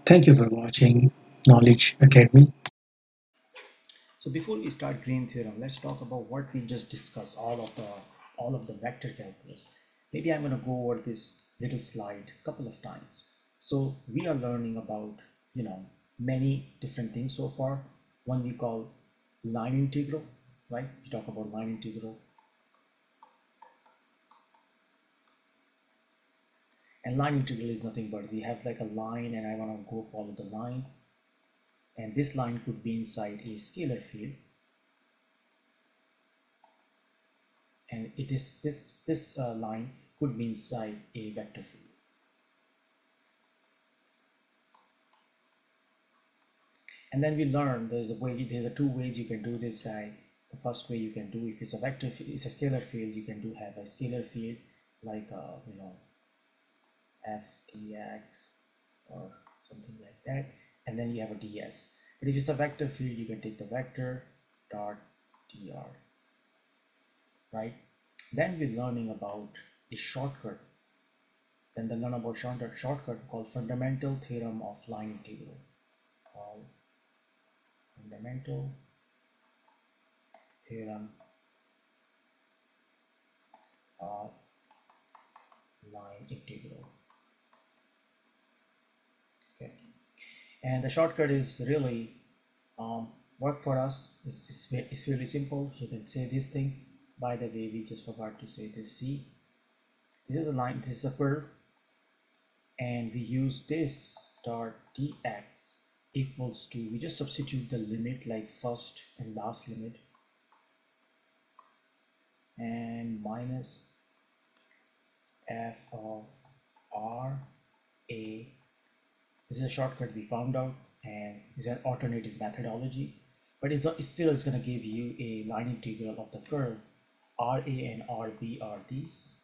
Thank you for watching Knowledge Academy. So before we start green theorem, let's talk about what we just discussed, all of the vector calculus. Maybe I'm going to go over this little slide a couple of times. So we are learning about, many different things so far. One we call line integral, right? We talk about line integral. And line integral is nothing but we have like a line and I want to go follow the line. And this line could be inside a scalar field. And it is this line could be inside a vector field. And then we learn there's two ways you can do this guy. The first way you can do, if it's a vector, it's a scalar field, you can do have a scalar field like f dx or something like that, and then you have a ds. But if it's a vector field, you can take the vector dot dr, right? Then we're learning about the shortcut. Then they learn about shortcut called fundamental theorem of line integral, called fundamental theorem of line integral. Okay, and the shortcut is really work for us. It's really simple. You can say this thing. By the way, we just forgot to say this. See, this is a line. This is a curve, and we use this dot dx equals to. We just substitute the limit like first and last limit, and minus f of r a. This is a shortcut we found out, and it's an alternative methodology, but it still is going to give you a line integral of the curve. RA and RB are these.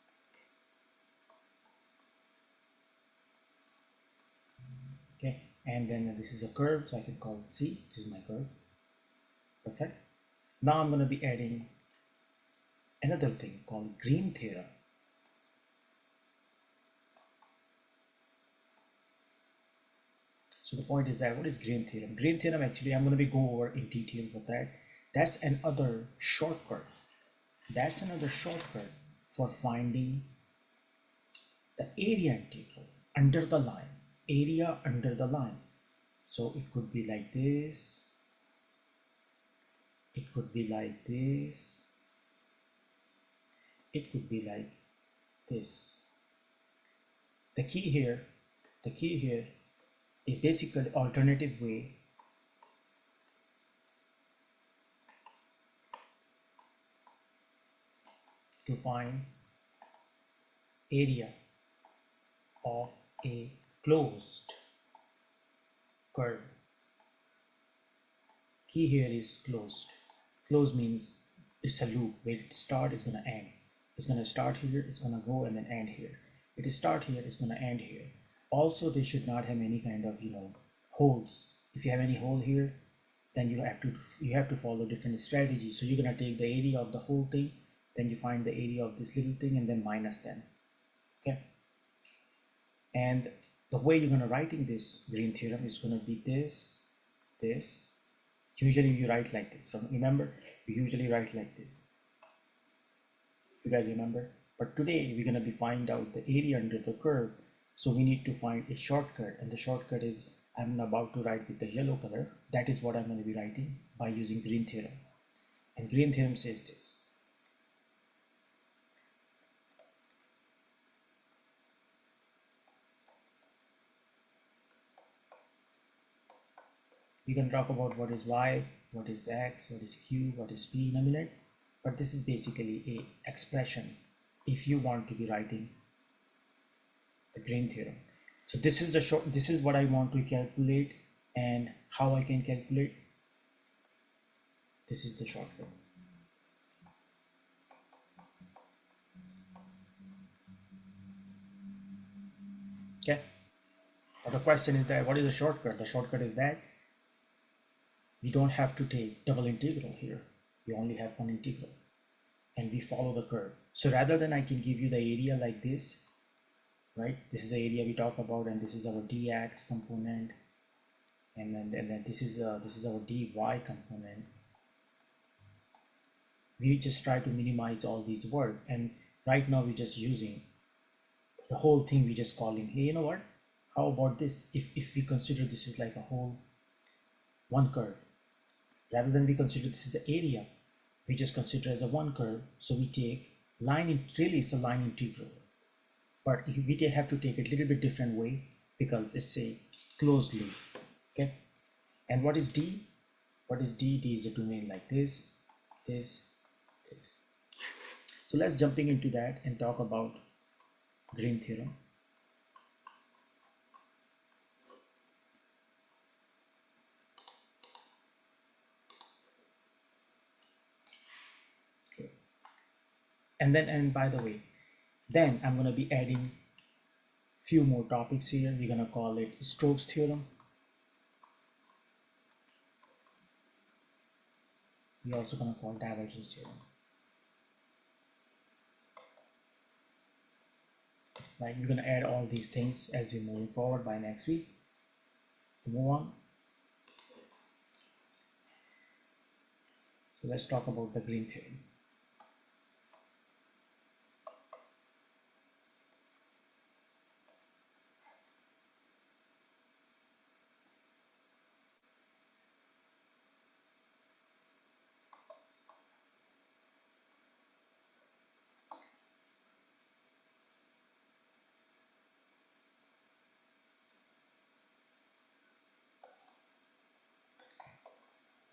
Okay, and then this is a curve, so I can call it C. This is my curve. Perfect. Now I'm going to be adding another thing called green theorem. So the point is that what is green theorem? Green theorem, actually, I'm going to be go over in detail with that. That's another shortcut. That's another shortcut for finding the area integral under the line. Area under the line. So it could be like this. It could be like this. It could be like this. The key here, the key here is basically alternative way to find area of a closed curve. Key here is closed. Closed means it's a loop. Where it start is going to end. It's going to start here, it's going to go and then end here. It is start here, it's going to end here. Also, they should not have any kind of holes. If you have any hole here, then you have to follow different strategies. So you're going to take the area of the whole thing, then you find the area of this little thing and then minus them. Okay, and the way you're going to writing this green theorem is going to be this. Usually you write like this. Remember, we usually write like this. If you guys remember. But today we're going to be find out the area under the curve. So we need to find a shortcut, and the shortcut is I'm about to write with the yellow color. That is what I'm going to be writing by using green theorem. And green theorem says this. We can talk about what is y, what is x, what is q, what is p in a minute, but this is basically a expression if you want to be writing the green theorem. So this is what I want to calculate, and how I can calculate. This is the shortcut. Okay, but the question is that what is the shortcut? The shortcut is that we don't have to take double integral here. We only have one integral, and we follow the curve. So rather than I can give you the area like this, right? This is the area we talk about, and this is our dx component, and then this is our dy component. We just try to minimize all these work, and right now we're just using the whole thing. We just calling, hey, you know what, how about this, if we consider this is like a whole one curve, rather than we consider this is the area, we just consider as a one curve. So we take line in, really it's a line integral, but we have to take it a little bit different way because it's a closed loop. Okay, and what is d? What is d? D is the domain like this, this. So let's jumping into that and talk about green theorem. Okay. And by the way, then I'm going to be adding few more topics here. We're going to call it Stokes theorem. We're also going to call divergence theorem. Right, we're going to add all these things as we move forward by next week. To move on, so let's talk about the green theorem.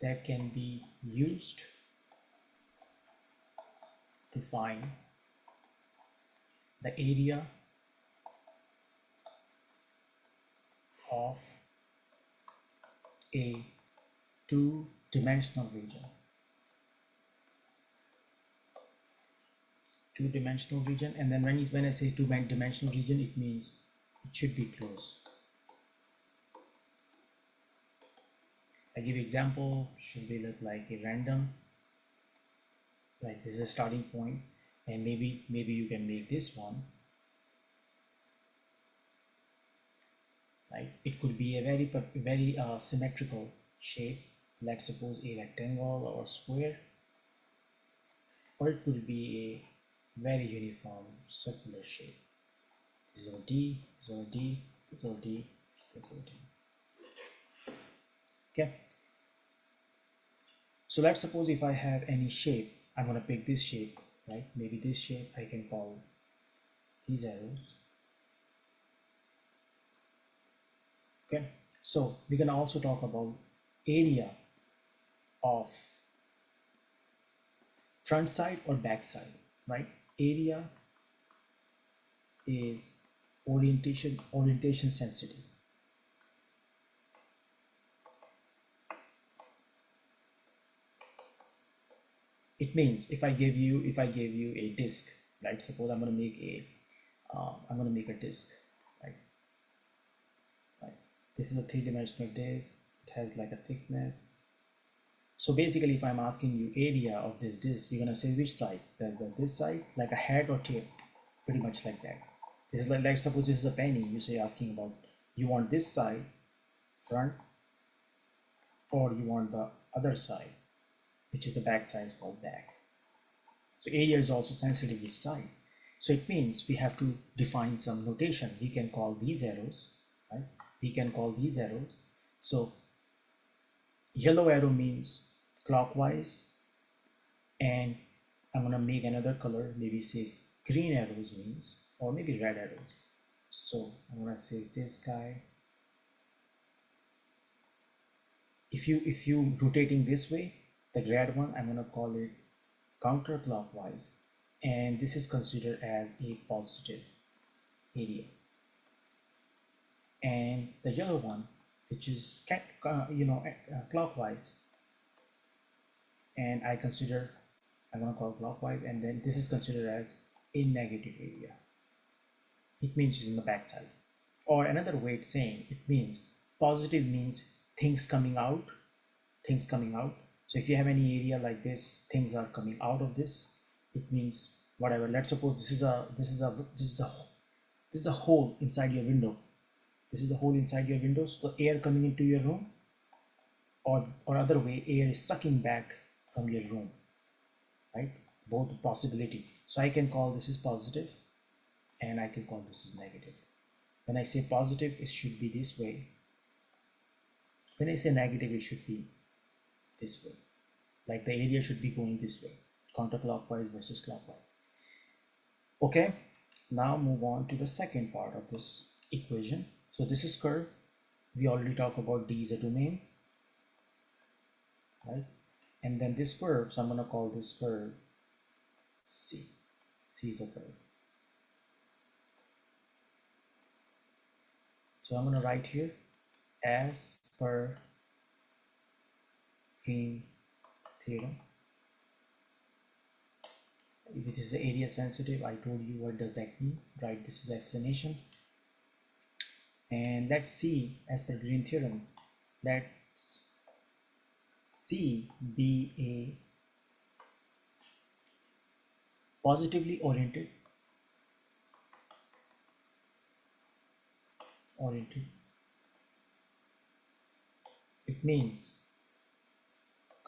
That can be used to find the area of a two-dimensional region. Two-dimensional region, and then when I say two-dimensional region, it means it should be closed. I give example, should be look like a random, like this is a starting point, and maybe you can make this one, right? It could be a very symmetrical shape. Let's suppose a rectangle or square, or it could be a very uniform circular shape. This is our D, this is our D, this is our D, this is our D. Okay. So let's suppose if I have any shape, I'm gonna pick this shape, right? Maybe this shape I can call these arrows. Okay. So we can also talk about area of front side or back side, right? Area is orientation sensitive. It means if I give you a disk, right? Suppose I'm going to make a disk, right? Right. This is a three-dimensional disk. It has like a thickness. So basically, if I'm asking you area of this disk, you're gonna say which side? This side, like a head or tail, pretty much like that. This is like suppose this is a penny. You say asking about you want this side front, or you want the other side, which is the back side called back. So area is also sensitive which side. So it means we have to define some notation. We can call these arrows, right? We can call these arrows. So yellow arrow means clockwise, and I'm gonna make another color, maybe says green arrows means, or maybe red arrows. So I'm gonna say this guy. If you rotating this way, the red one, I'm gonna call it counterclockwise, and this is considered as a positive area. And the yellow one, which is clockwise, and I'm gonna call clockwise, and then this is considered as a negative area. It means it's in the backside. Or another way of saying it means positive means things coming out, things coming out. So if you have any area like this, things are coming out of this, it means whatever. Let's suppose this is a hole inside your window. This is the hole inside your window, so the air coming into your room, or other way, air is sucking back from your room, right? Both possibility. So I can call this is positive and I can call this is negative. When I say positive, it should be this way. When I say negative, it should be this way. Like the area should be going this way, counterclockwise versus clockwise. Okay, now move on to the second part of this equation. So this is curve. We already talked about D is a domain, right? And then this curve, so I'm gonna call this curve C. C is a curve. So I'm gonna write here as per Green theorem. If it is area sensitive, I told you what does that mean, right? This is explanation. And let's see, as per Green theorem, let's C be a positively oriented. It means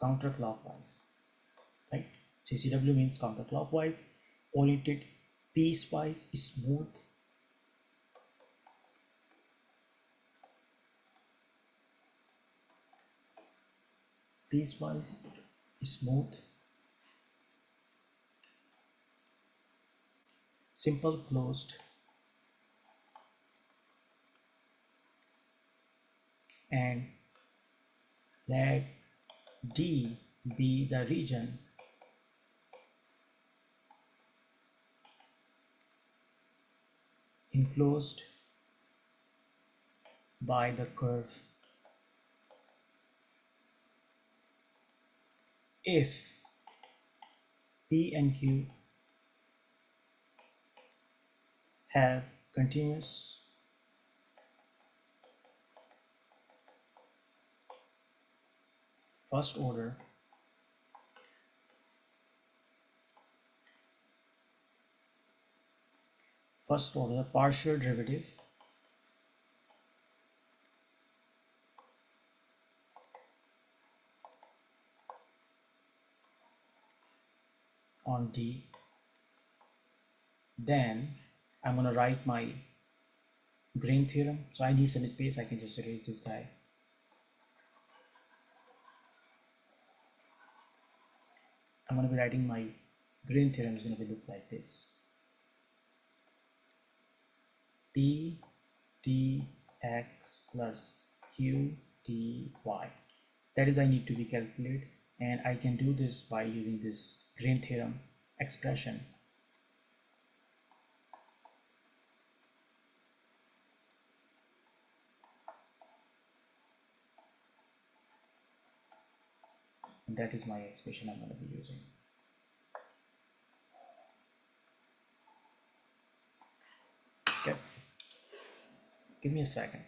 counterclockwise, right? CCW means counterclockwise, oriented, piecewise, smooth, piecewise, smooth, simple, closed, and let D be the region enclosed by the curve if P and Q have continuous first order partial derivative on D, then I'm going to write my Green theorem. So I need some space, I can just erase this guy. I'm going to be writing my Green theorem is going to be look like this. P d x plus q dy. That is I need to be calculated, and I can do this by using this Green theorem expression. And that is my expression I'm going to be using. Okay, give me a second.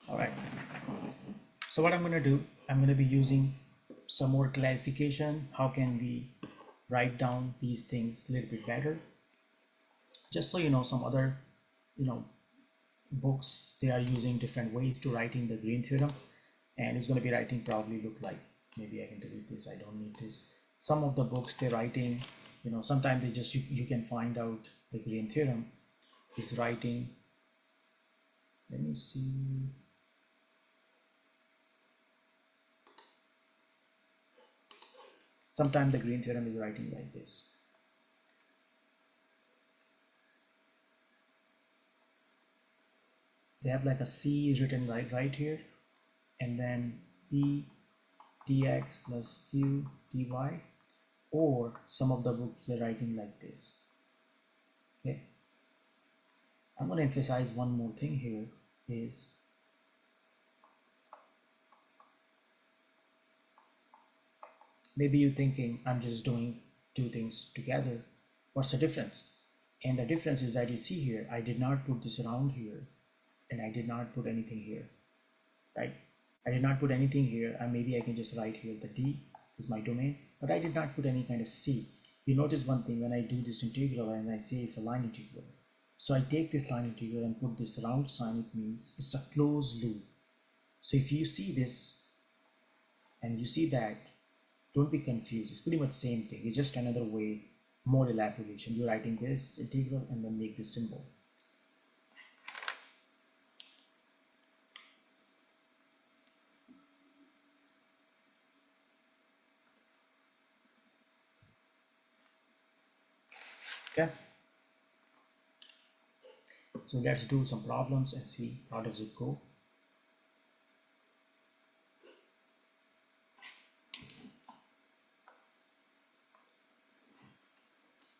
All right, so what I'm going to do, I'm going to be using some more clarification. How can we write down these things a little bit better? Just so you know, some other, you know, books, they are using different ways to writing the Green theorem, and it's going to be writing probably look like, maybe I can delete this, I don't need this. Some of the books they're writing, you know, sometimes they just, you can find out the Green theorem is writing, let me see, Sometimes the green theorem is writing like this. They have like a C written right here, and then P dx plus Q dy, or some of the books they're writing like this. Okay, I'm going to emphasize one more thing here is maybe you're thinking I'm just doing two things together. What's the difference? And the difference is that you see here, I did not put this around here, and I did not put anything here, right? I did not put anything here, and maybe I can just write here the D is my domain, but I did not put any kind of C. You notice one thing when I do this integral and I say it's a line integral. So I take this line integral and put this round sign, it means it's a closed loop. So if you see this and you see that, don't be confused. It's pretty much same thing. It's just another way, more elaboration. You're writing this integral and then make this symbol. Okay. So let's do some problems and see how does it go.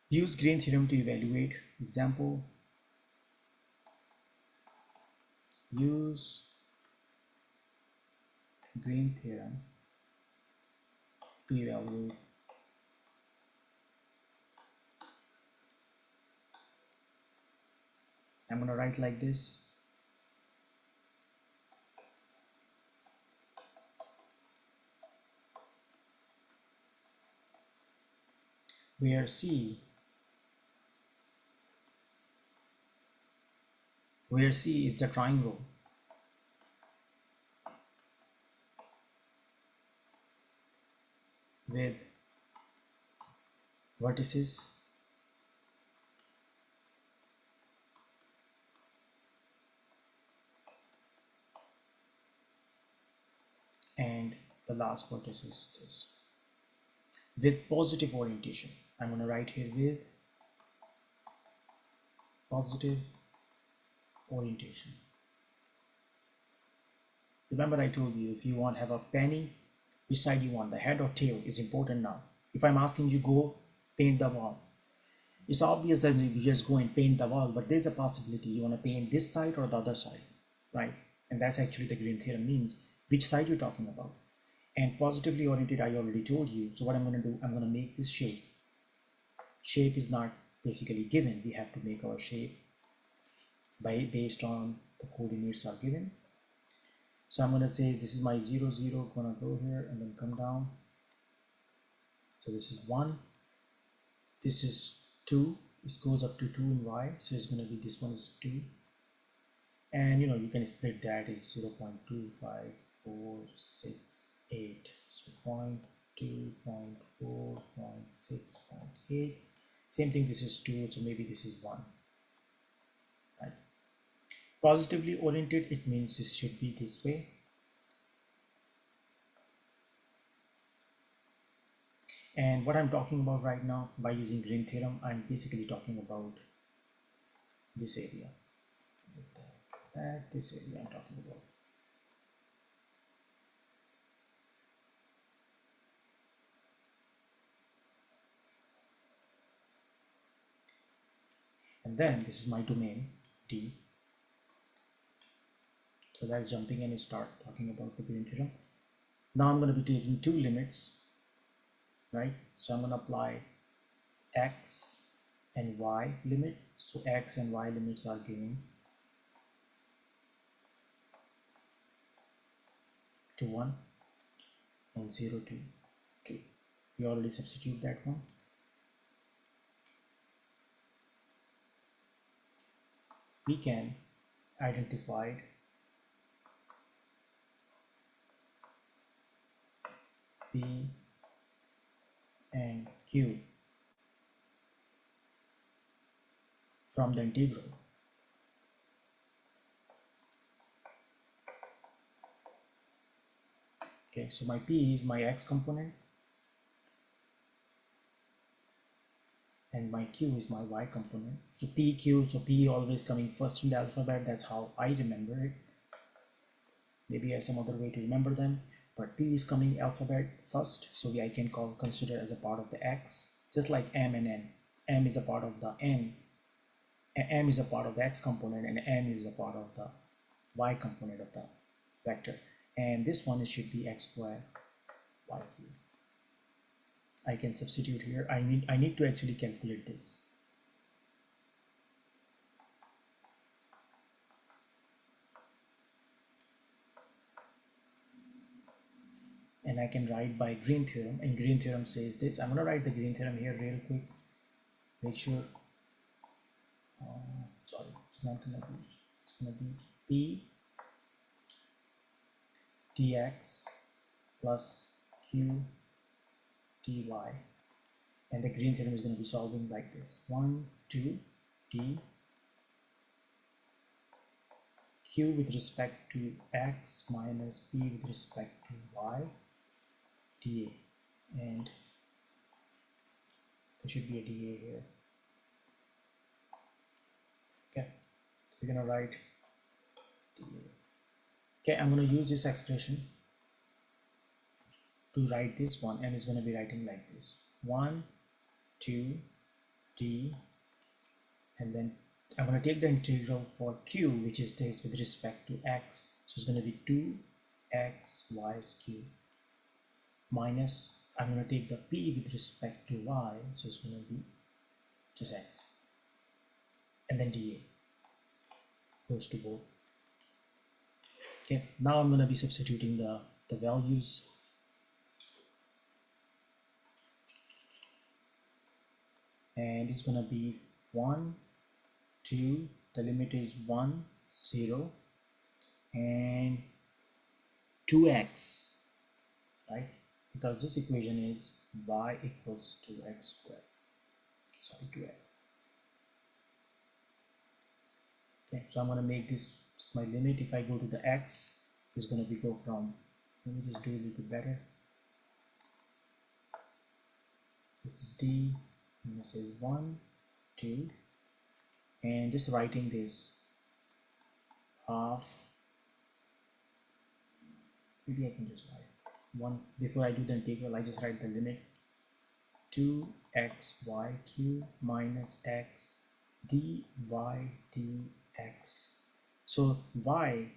Use Green theorem to evaluate. Example, use Green theorem to evaluate I'm going to write like this. Where C is the triangle with vertices and the last vertex is this with positive orientation. I'm going to write here with positive orientation. Remember I told you if you want to have a penny, which side you want, the head or tail is important now. If I'm asking you go paint the wall, it's obvious that you just go and paint the wall, but there's a possibility you want to paint this side or the other side, right? And that's actually the green theorem means which side you're talking about. And positively oriented, I already told you. So what I'm going to do, I'm going to make this shape. Shape is not basically given. We have to make our shape based on the coordinates are given. So I'm going to say this is my 0, 0, going to go here and then come down. So this is 1. This is 2. This goes up to 2 in y. So it's going to be, this one is 2. And you know, you can split that is 0 0.25468. So 0.2, 0.4, 0.6, 0.8. Same thing, this is 2, so maybe this is 1. Right? Positively oriented, it means this should be this way. And what I'm talking about right now by using Green theorem, I'm basically talking about this area. This area I'm talking about. And then this is my domain D. So that's jumping in and start talking about the Green theorem. Now I'm going to be taking two limits, right? So I'm going to apply x and y limit. So x and y limits are given to 1 and 0 to 2. We already substitute that one. We can identify P and Q from the integral. Okay, so my P is my x component and my q is my y component. So p, q, so p always coming first in the alphabet. That's how I remember it. Maybe I have some other way to remember them, but p is coming alphabet first, so I can consider as a part of the x, just like m and n. M is a part of the n, m is a part of the x component, and n is a part of the y component of the vector. And this one should be x squared y cube. I can substitute here. I need to actually calculate this. And I can write by Green theorem, and Green theorem says this. I'm gonna write the Green theorem here real quick. Make sure, sorry, it's not gonna be, it's gonna be p dx plus q dy, and the Green theorem is going to be solving like this: 1 2 d q with respect to x minus p with respect to y dA, and there should be a dA here. Okay, we're gonna write dA. Okay, I'm gonna use this expression to write this one, and it's gonna be writing like this: 1 2 d, and then I'm going to take the integral for q, which is this with respect to x, so it's going to be 2x y cubed, minus I'm going to take the p with respect to y, so it's going to be just x, and then dA goes to both. Okay, now I'm going to be substituting the values, and it's going to be 1 2, the limit is 1 0, and 2x, right? Because this equation is y equals to x squared, sorry, 2x. Okay, so I'm going to make this my limit. If I go to the x, it's going to be go from, let me just do a little bit better. This is d, and this is 1 2, and just writing this half, maybe I can just write 1 before I do the integral. I just write the limit 2xy cubed minus x dy dx. So y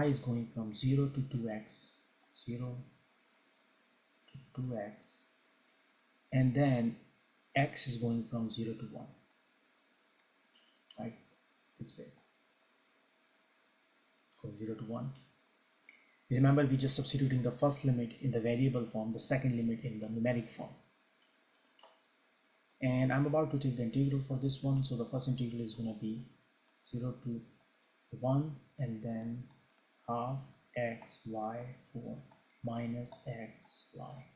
is going from 0 to 2x, 0 to 2x, and then x is going from 0 to 1, right? This way, from 0 to 1. Remember, we just substituting the first limit in the variable form, the second limit in the numeric form. And I'm about to take the integral for this one. So the first integral is going to be 0 to 1, and then half x y 4 minus x y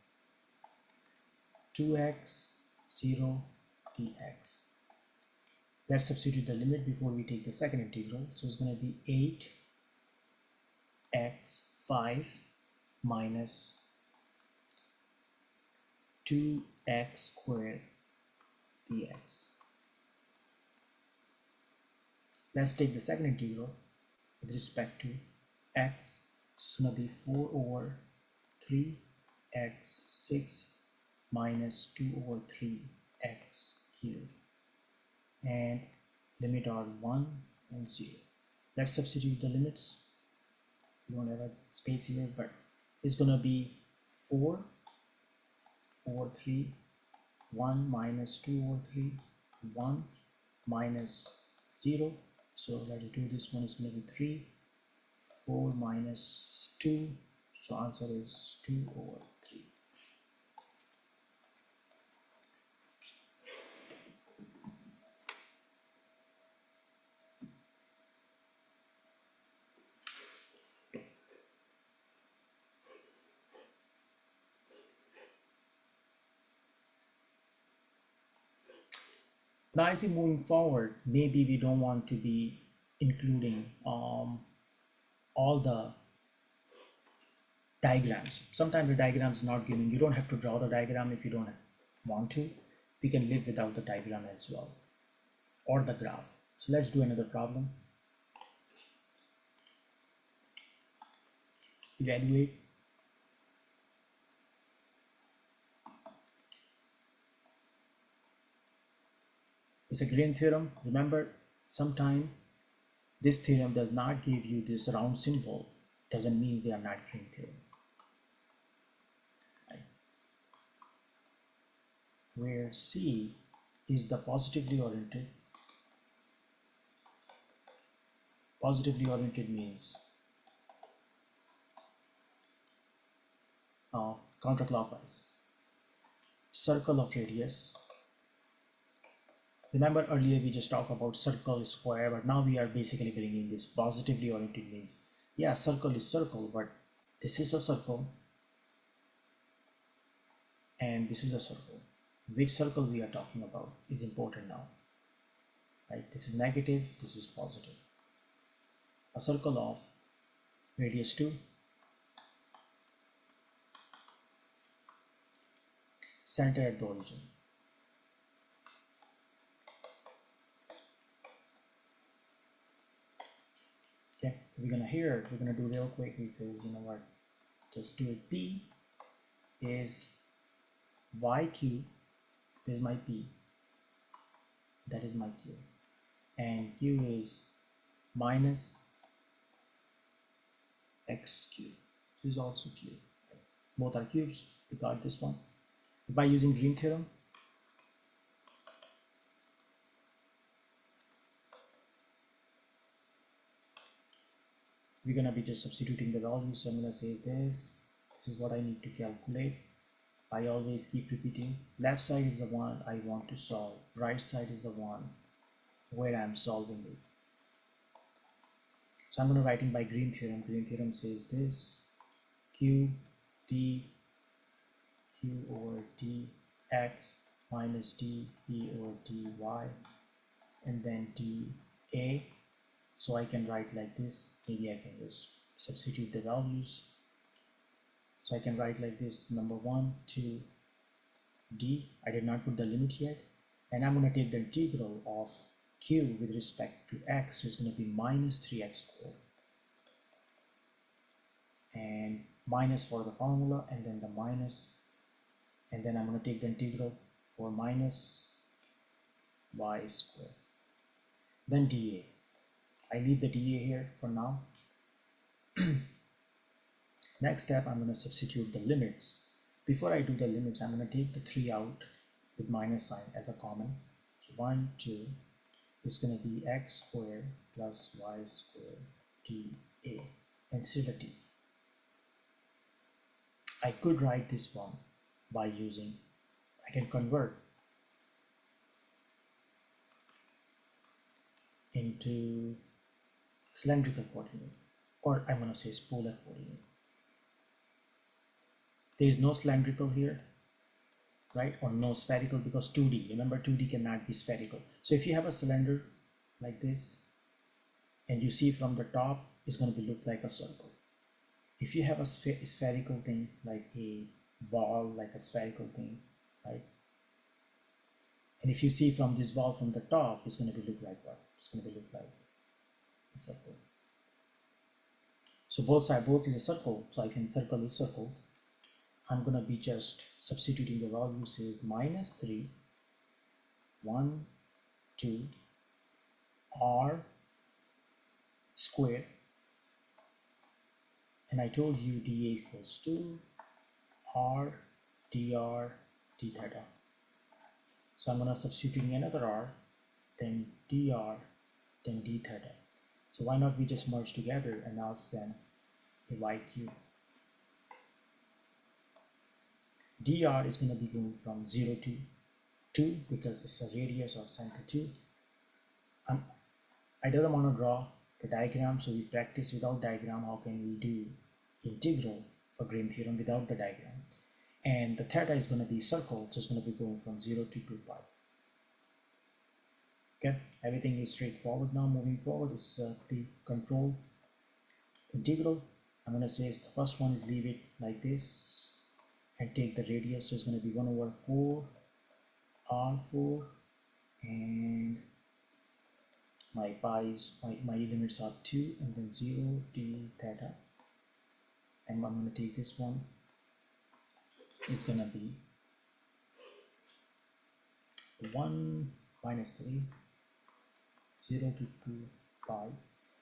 2x 0 dx. Let's substitute the limit before we take the second integral. So it's going to be 8x 5 minus 2x squared dx. Let's take the second integral with respect to x. It's going to be 4 over 3x 6 minus 2 over 3x cubed, and limit are 1 and 0. Let's substitute the limits. We don't have a space here, but it's going to be 4 over 3, 1 minus 2 over 3, 1 minus 0. So let's do this one. Is going to be 3, 4 minus 2. So answer is 2 over 3. Now, as we moving forward, maybe we don't want to be including all the diagrams. Sometimes the diagram is not given. You don't have to draw the diagram if you don't want to. we can live without the diagram as well, or the graph. So let's do another problem. Evaluate. It's a green theorem. Remember, sometime this theorem does not give you this round symbol, doesn't mean they are not green theorem. Right? Where C is the positively oriented. Positively oriented means counterclockwise. Circle of radius. Remember earlier we just talked about circle, square, but now we are basically bringing this positively oriented means, yeah, circle is circle, but this is a circle and this is a circle. Which circle we are talking about is important now, right? This is negative, this is positive. A circle of radius 2, center at the origin. Okay, we're gonna do real quick. He says, you know what, just do it. P is y cube, is my P, that is my Q, and Q is minus x cube. This is also cube. Both are cubes. We got this one. By using Green theorem, we're gonna be just substituting the values. So I'm gonna say this. This is what I need to calculate. I always keep repeating. Left side is the one I want to solve. Right side is the one where I'm solving it. So I'm gonna write in by Green theorem. Green theorem says this: Q d Q over dx minus dp over dy, and then dA. So I can write like this. Maybe I can just substitute the values. So I can write like this: number 1 to d. I did not put the limit yet, and I'm going to take the integral of q with respect to x. So it's going to be minus 3x squared, and minus for the formula, and then the minus, and then I'm going to take the integral for minus y squared, then dA. I leave the dA here for now. Next step, I'm going to substitute the limits. Before I do the limits, I'm going to take the 3 out with minus sign as a common. So 1, 2 is going to be x squared plus y squared dA, and still a d. I could write this one by using, I can convert into cylindrical coordinate, or I'm going to say polar coordinate. There is no cylindrical here, right? Or no spherical, because 2D, remember 2D cannot be spherical. So if you have a cylinder like this and you see from the top, it's going to look like a circle. If you have a spherical thing like a ball, like a spherical thing, right? And if you see from this ball from the top, it's going to look like what? It's going to look like a circle. So both is a circle, so I can circle the circles. I'm gonna be just substituting the values is minus 3, 1, 2, r squared, and I told you dA equals to r dr d theta. So I'm gonna substituting another r, then dr, then d theta. So why not we just merge together and ask them a y cube. dr is going to be going from 0 to 2 because it's a radius of center 2. I don't want to draw the diagram, so we practice without diagram. How can we do integral for Green theorem without the diagram? And the theta is going to be circle, so it's going to be going from 0 to 2 pi. Okay, everything is straightforward now. Moving forward is the control integral. I'm going to say the first one is leave it like this and take the radius, so it's going to be 1 over 4 R4, and my pi's, my limits are 2 and then 0 d theta, and I'm going to take this one. It's going to be 1 minus 3, 0 to 2 pi.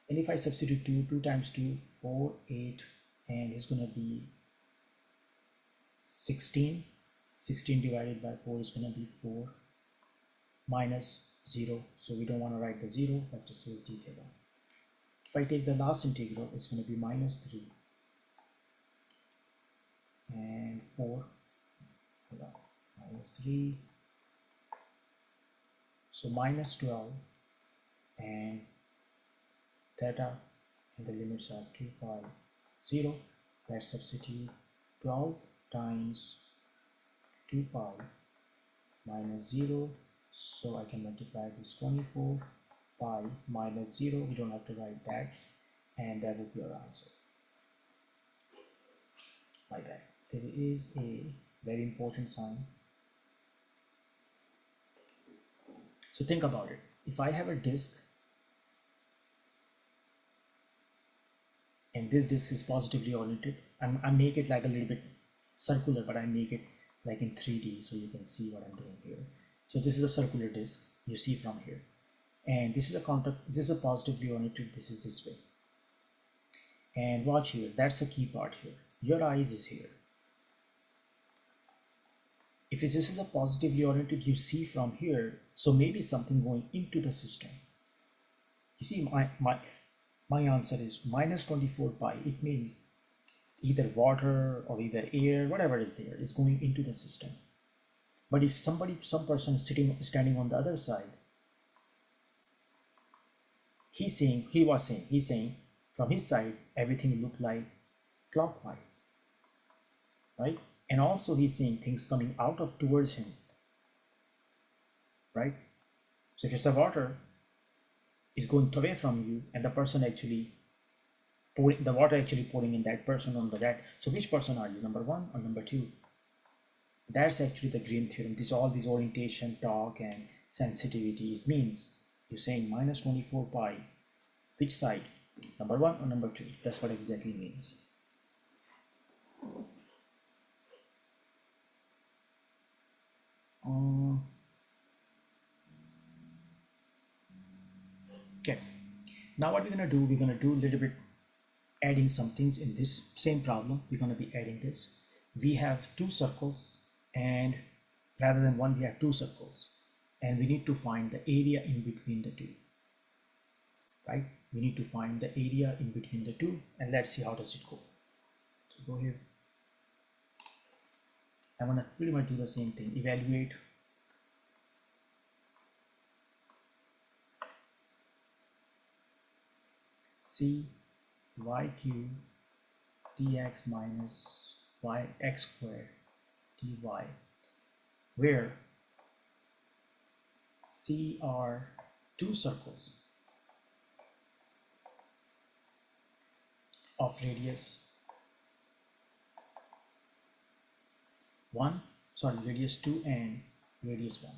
And if I substitute 2 times 2, 4, 8, and it's going to be 16. 16 divided by 4 is going to be 4 minus 0. So we don't want to write the 0, that just says d theta. If I take the last integral, it's going to be minus 3 and 4. Hold on. Minus 3. So minus 12 and theta, and the limits are 2 pi 0. Let's substitute 12 times 2 pi minus 0. So I can multiply this 24 pi minus 0. We don't have to write that, and that would be our answer. My bad. There is a very important sign. So think about it. If I have a disk and this disk is positively oriented, I make it like a little bit circular, but I make it like in 3D so you can see what I'm doing here. So this is a circular disk you see from here, and this is a contact. This is a positively oriented. This is this way. And watch here. That's the key part here. Your eyes is here. If this is a positively oriented, you see from here. So maybe something going into the system. You see, my answer is minus 24 pi. It means either water or either air, whatever is there, is going into the system. But if some person is standing on the other side, he's saying from his side everything looked like clockwise, right? And also he's saying things coming out of towards him, right? So if it's the water is going away from you and the person actually pouring the water actually pouring in that person on the that, so which person are you, number one or number two? That's actually the green theorem. This all this orientation talk and sensitivities means you're saying minus 24 pi, which side, number one or number two? That's what exactly means. Okay, now what we're gonna do, we're gonna do a little bit adding some things in this same problem. We're gonna be adding this. We have two circles, and rather than one, we have two circles, and we need to find the area in between the two, right? We need to find the area in between the two, and let's see how does it go. So go here. I'm gonna pretty much do the same thing. Evaluate c y cube dx minus y x squared dy, where c are two circles of radius 2 and radius 1.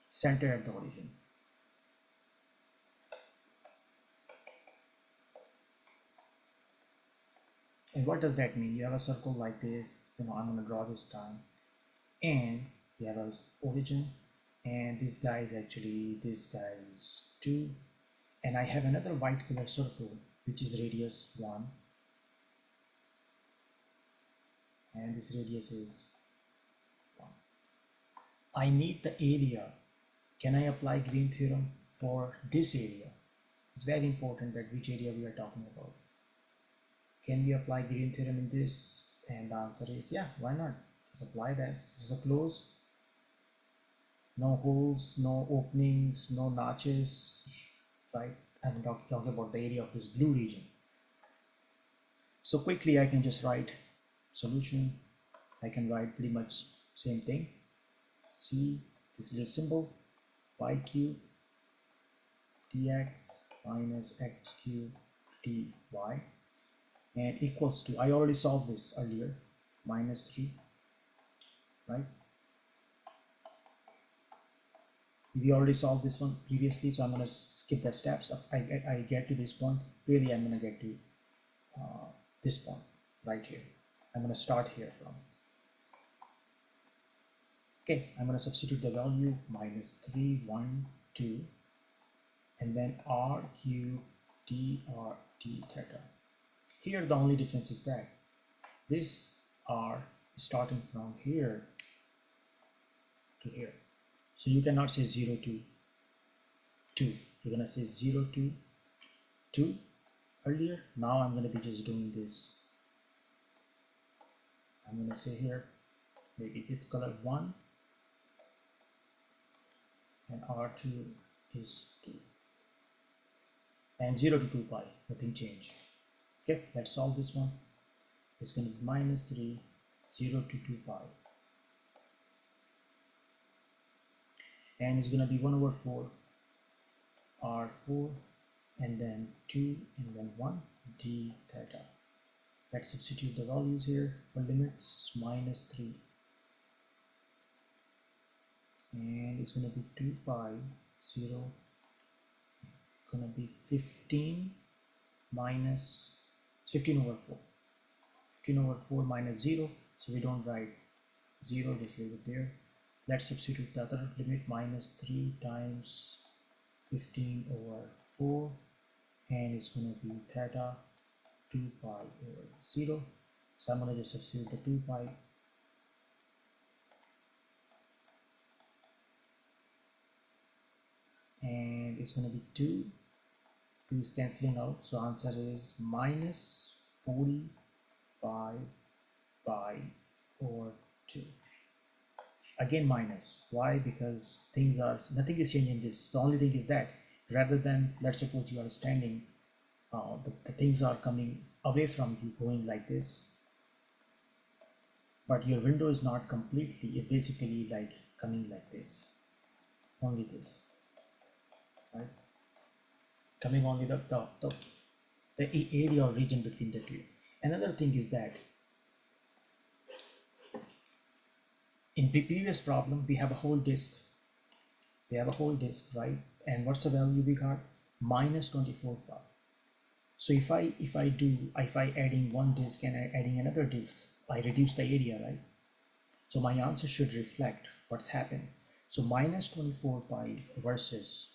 Center at the origin. And what does that mean? You have a circle like this, I'm going to draw this time, and you have an origin, and this guy is 2, and I have another white color circle which is radius 1, and this radius is 1. I need the area. Can I apply green theorem for this area? It's very important that which area we are talking about. Can we apply green theorem in this? And the answer is yeah, why not? Just apply that. This is a close, no holes, no openings, no notches, right? I'm talking about the area of this blue region. So quickly I can just write solution. I can write pretty much same thing. C, this little symbol, y cube dx minus x cube dy. and equals to, I already solved this earlier, minus 3, right? We already solved this one previously, so I'm going to skip the steps. I get to this point, really I'm going to get to this point right here. I'm going to start here from. Okay, I'm going to substitute the value minus 3, 1, 2, and then r cube d theta. Here the only difference is that this r is starting from here to here. So you cannot say 0 to 2. You're going to say 0 to 2 earlier. Now I'm going to be just doing this. I'm going to say here, maybe fifth color 1 and R2 is 2. And 0 to 2 pi, nothing changed. Okay, let's solve this one. It's going to be minus 3, 0 to 2 pi. And it's going to be 1 over 4, R4, and then 2, and then 1, d theta. Let's substitute the values here for limits, minus 3. And it's going to be 2 pi, 0, going to be 15 minus 15 over 4. 15 over 4 minus 0, so we don't write 0, just leave it there. Let's substitute the other limit, minus 3 times 15 over 4, and it's going to be theta 2 pi over 0. So I'm going to just substitute the 2 pi, and it's going to be 2 is cancelling out, so answer is minus 45 pi over 2. Again minus. Why? Because things are, nothing is changing this. The only thing is that rather than, let's suppose you are standing, the things are coming away from you, going like this, but your window is not completely, it's basically like coming like this, only this, right? Coming only the area or region between the two. Another thing is that in the previous problem we have a whole disk, right? And what's the value we got? Minus 24 pi. So if I adding one disk and adding another disk, I reduce the area, right? So my answer should reflect what's happened. So minus 24 pi versus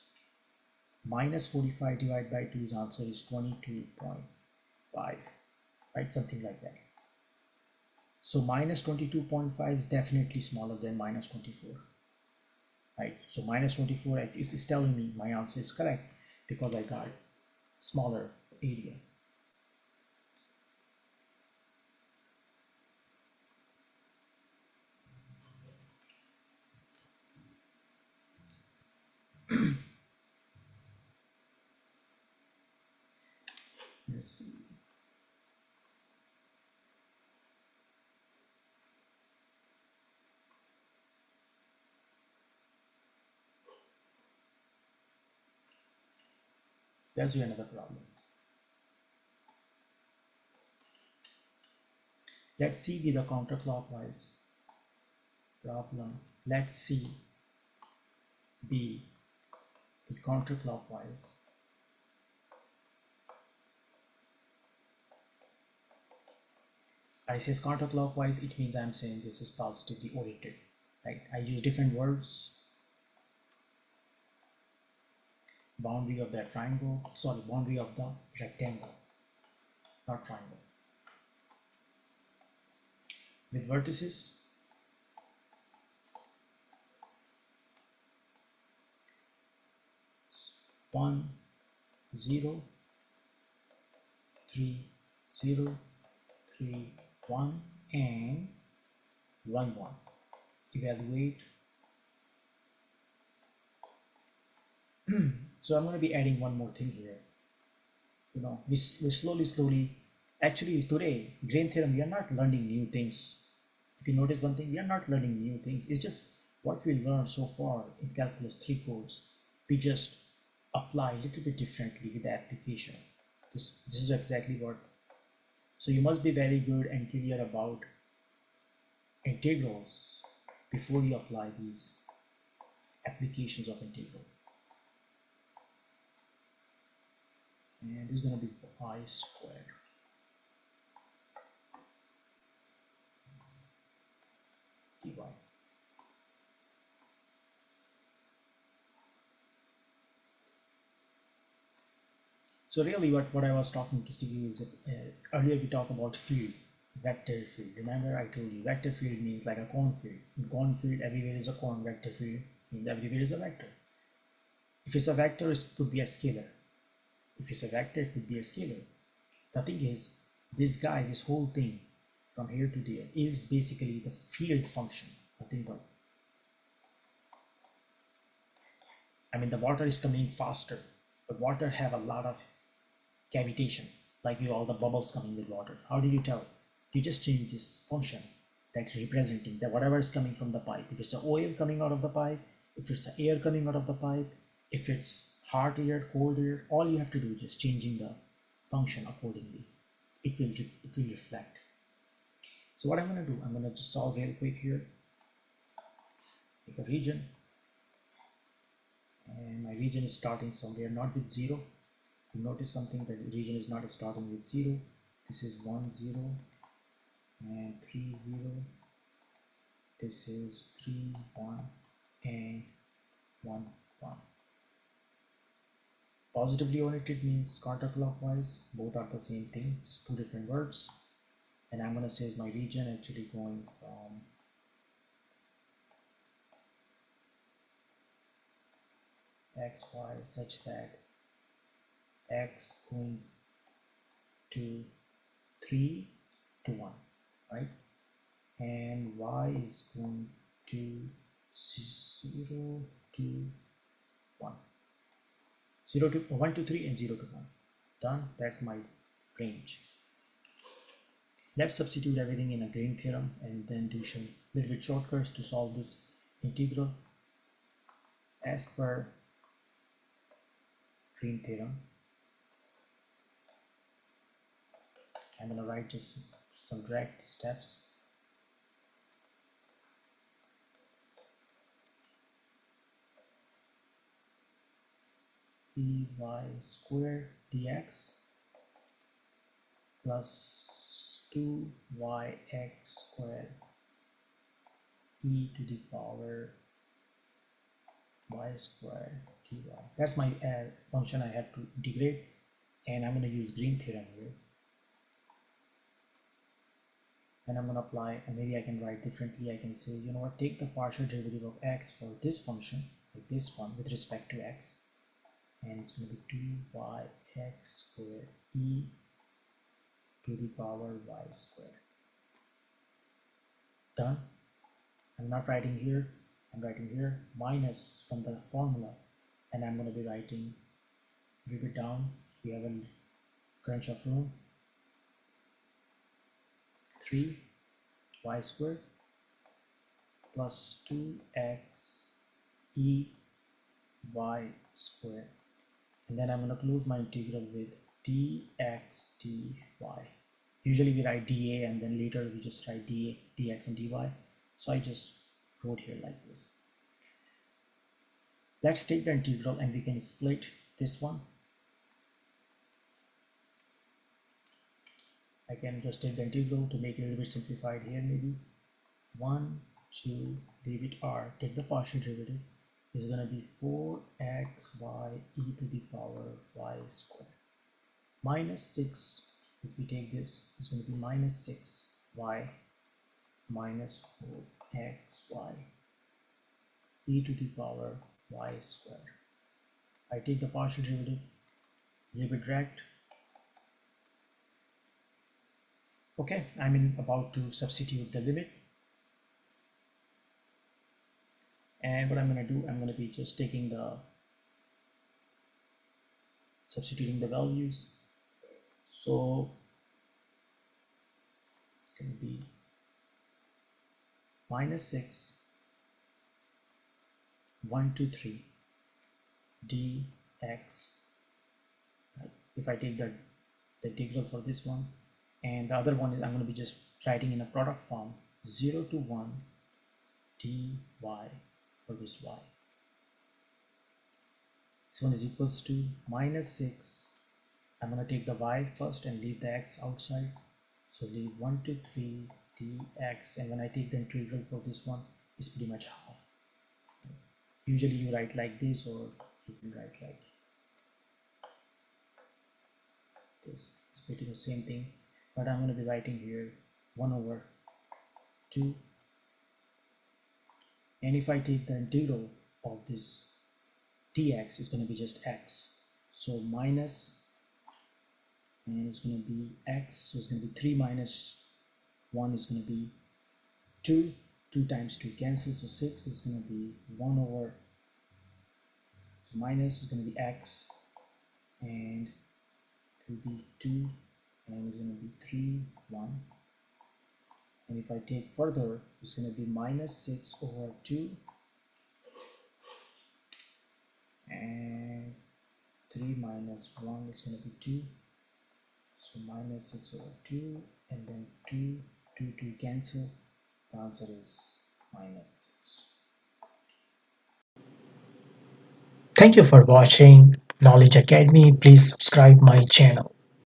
minus 45 divided by 2's answer is 22.5, right? Something like that. So minus 22.5 is definitely smaller than minus 24, right? So minus 24 is telling me my answer is correct because I got smaller area. Let's see. Let's do another problem. Let's see with the counterclockwise problem. Let's see B, the counterclockwise. I say counterclockwise, it means I'm saying this is positively oriented, right? I use different words. Boundary of the triangle, sorry, boundary of the rectangle, not triangle. With vertices, 1, 0, 3, 0, 3, 1, and 1, 1. Evaluate. So I'm going to be adding one more thing here. You know, we slowly, actually today, grain theorem, we are not learning new things. If you notice one thing, we are not learning new things. It's just what we learned so far in calculus 3 course. We just apply a little bit differently with the application. This is exactly what So you must be very good and clear about integrals before you apply these applications of integral. And this is going to be I squared dy. So really what I was talking to you is that earlier we talked about field, vector field. Remember I told you vector field means like a cone field. In cone field everywhere is a cone, vector field means everywhere is a vector. If it's a vector, it could be a scalar. If it's a vector, it could be a scalar. The thing is, this guy, this whole thing from here to there is basically the field function. Nothing but. I mean, the water is coming faster, but water have a lot of cavitation, like you all the bubbles coming with water. How do you tell? You just change this function that representing that whatever is coming from the pipe. If it's the oil coming out of the pipe, if it's the air coming out of the pipe, if it's hot air, cold air, all you have to do is just changing the function accordingly. It will reflect. So what I'm gonna do, I'm gonna just solve real quick here. Pick a region, and my region is starting somewhere not with 0. You notice something, that the region is not starting with 0. This is 1 0 and 3 0. This is 3 1 and 1 1. Positively oriented means counterclockwise. Both are the same thing, just two different words. And I'm gonna say is my region actually going from x y such that x going to 3 to 1, right? And y is going to 0 to 1. 0 to 1 to 3 and 0 to 1. Done. That's my range. Let's substitute everything in a Green theorem and then do some little bit shortcuts to solve this integral as per Green theorem. I'm going to write just some direct steps. Dy squared dx plus 2yx squared e to the power y squared dy. That's my function I have to integrate, and I'm going to use Green theorem here. And I'm going to apply, and maybe I can write differently. I can say, you know what, take the partial derivative of x for this function, like this one, with respect to x, and it's going to be 2yx squared e to the power y squared. Done. I'm not writing here, I'm writing here minus from the formula, and I'm going to be writing a little bit down. We have a crunch of room. 3y squared plus 2x e y squared, and then I'm going to close my integral with dx dy. Usually we write dA and then later we just write dA, dx and dy. So I just wrote here like this. Let's take the integral and we can split this one. I can just take the integral to make it a little bit simplified here, maybe 1 2 leave it r, take the partial derivative, is going to be 4xy e to the power y squared minus 6. If we take this, it's going to be minus 6y minus 4xy e to the power y squared. I take the partial derivative, leave it direct. Okay, I'm about to substitute the limit. And what I'm going to do, I'm going to be just taking the substituting the values. So it's going to be minus 6 1 to 3 dx. Right? If I take the integral for this one, and the other one is I'm going to be just writing in a product form 0 to 1 dy for this y. This one is equals to minus 6. I'm going to take the y first and leave the x outside. So leave 1 to 3 dx, and when I take the integral for this one, it's pretty much half. Usually you write like this, or you can write like this. It's pretty much same thing, but I'm going to be writing here 1 over 2, and if I take the integral of this dx, is going to be just x. So minus, and it's going to be x, so it's going to be 3 minus 1 is going to be 2. 2 times 2 cancel, so 6 is going to be 1 over, so minus is going to be x, and it will be 2, and it's going to be 3 1, and if I take further, it's going to be minus 6 over 2, and 3 minus 1 is going to be 2, so minus 6 over 2, and then 2 2 cancel. The answer is minus 6. Thank you for watching Knowledge Academy. Please subscribe my channel.